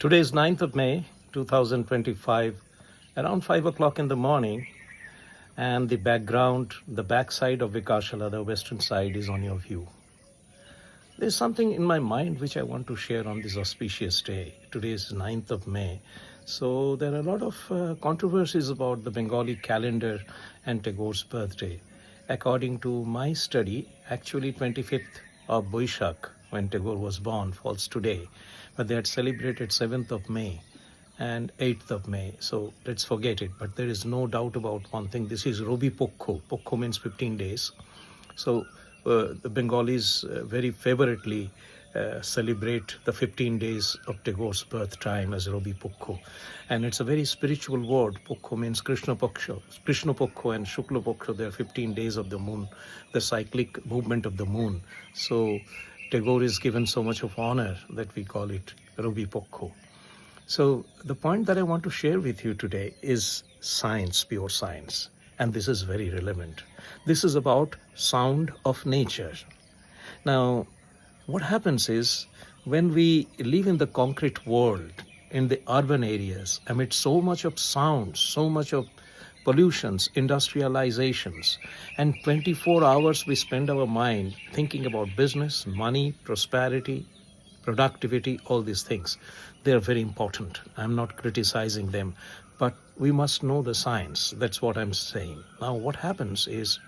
Today is 9th of May, 2025, around 5 o'clock in the morning, and the backside of Vikashalaya, the western side, is on your view. There's something in my mind which I want to share on this auspicious day. Today is 9th of May. So there are a lot of controversies about the Bengali calendar and Tagore's birthday. According to my study, actually 25th of Boishak, when Tagore was born, falls today. But they had celebrated 7th of May and 8th of May. So let's forget it. But there is no doubt about one thing. This is Robi Paksha. Paksha means 15 days. So the Bengalis very favoritely celebrate the 15 days of Tagore's birth time as Robi Paksha. And it's a very spiritual word. Paksha means Krishna Paksha. Krishna Paksha and Shukla Paksha, they are 15 days of the moon, the cyclic movement of the moon. So Tagore is given so much of honor that we call it Robi Paksha. So the point that I want to share with you today is science, pure science. And this is very relevant. This is about sound of nature. Now, what happens is when we live in the concrete world, in the urban areas, amid so much of sound, so much of pollutions, industrializations, and 24 hours we spend our mind thinking about business, money, prosperity, productivity, all these things. They are very important. I'm not criticizing them, but we must know the science. That's what I'm saying. Now, what happens is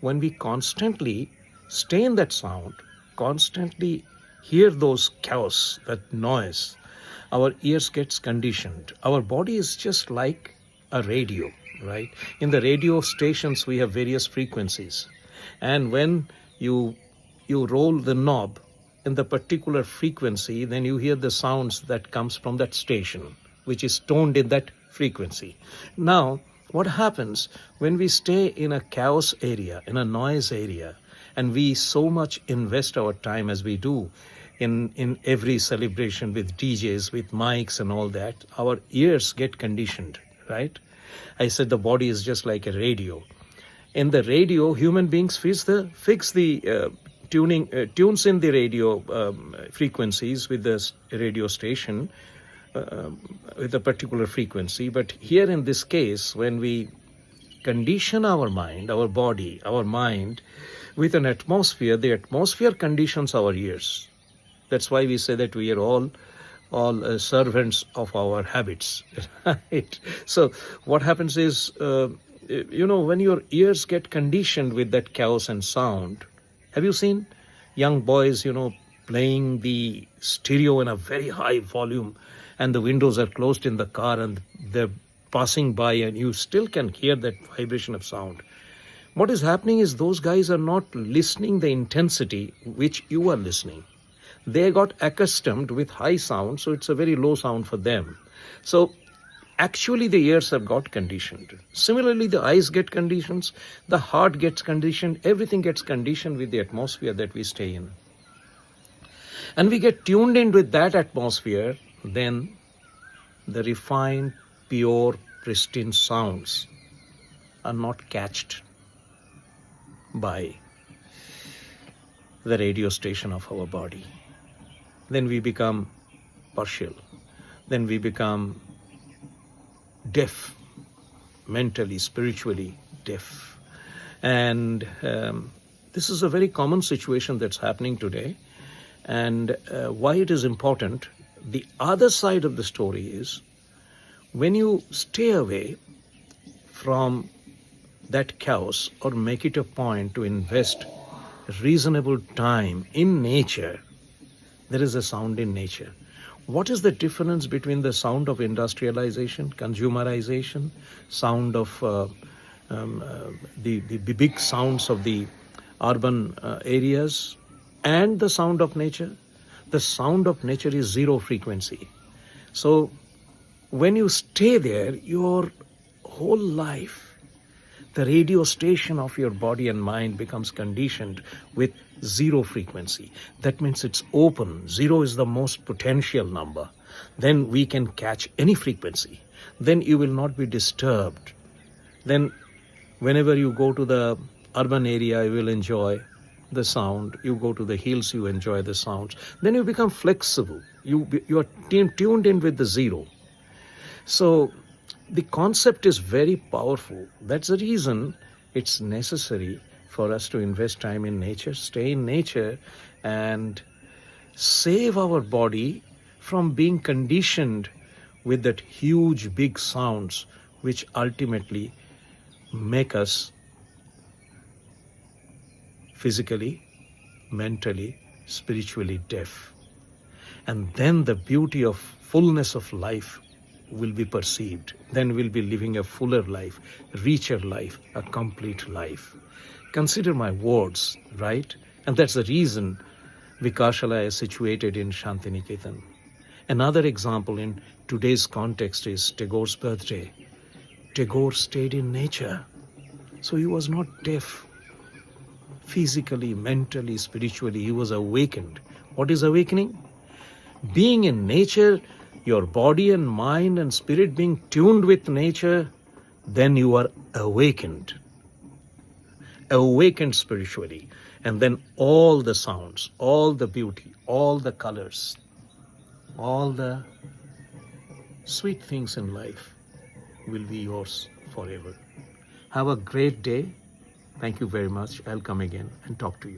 when we constantly stay in that sound, constantly hear those chaos, that noise, our ears gets conditioned. Our body is just like a radio, right? In the radio stations, we have various frequencies. And when you roll the knob in the particular frequency, then you hear the sounds that comes from that station, which is toned in that frequency. Now, what happens when we stay in a chaos area, in a noise area, and we so much invest our time as we do in every celebration with DJs, with mics and all that, our ears get conditioned, right? I said the body is just like a radio. In the radio, human beings tunes in the radio frequencies with the radio station with a particular frequency. But here in this case, when we condition our mind, our body, our mind with an atmosphere, the atmosphere conditions our ears. That's why we say that we are all servants of our habits, right? So what happens is, when your ears get conditioned with that chaos and sound, have you seen young boys, playing the stereo in a very high volume and the windows are closed in the car and they're passing by and you still can hear that vibration of sound? What is happening is those guys are not listening the intensity which you are listening. They got accustomed with high sound, so it's a very low sound for them. So actually the ears have got conditioned. Similarly, the eyes get conditioned, the heart gets conditioned, everything gets conditioned with the atmosphere that we stay in. And we get tuned in with that atmosphere, then the refined, pure, pristine sounds are not catched by the radio station of our body. Then we become partial. Then we become deaf, mentally, spiritually deaf. And this is a very common situation that's happening today. And why it is important, the other side of the story is when you stay away from that chaos or make it a point to invest reasonable time in nature, there is a sound in nature. What is the difference between the sound of industrialization, consumerization, sound of the big sounds of the urban areas, and the sound of nature? The sound of nature is zero frequency. So when you stay there, your whole life, the radio station of your body and mind becomes conditioned with zero frequency. That means it's open. Zero is the most potential number. Then we can catch any frequency. Then you will not be disturbed. Then whenever you go to the urban area, you will enjoy the sound. You go to the hills, you enjoy the sounds. Then you become flexible. You are tuned in with the zero. So the concept is very powerful. That's the reason it's necessary for us to invest time in nature, stay in nature, and save our body from being conditioned with that huge big sounds which ultimately make us physically, mentally, spiritually deaf. And then the beauty of fullness of life will be perceived. Then we'll be living a fuller life, richer life, a complete life. Consider my words, right? And that's the reason Vikashalaya is situated in Shantiniketan. Another example in today's context is Tagore's birthday. Tagore stayed in nature, so he was not deaf. Physically, mentally, spiritually, he was awakened. What is awakening? Being in nature, your body and mind and spirit being tuned with nature, then you are awakened. Awakened spiritually. And then all the sounds, all the beauty, all the colors, all the sweet things in life will be yours forever. Have a great day. Thank you very much. I'll come again and talk to you.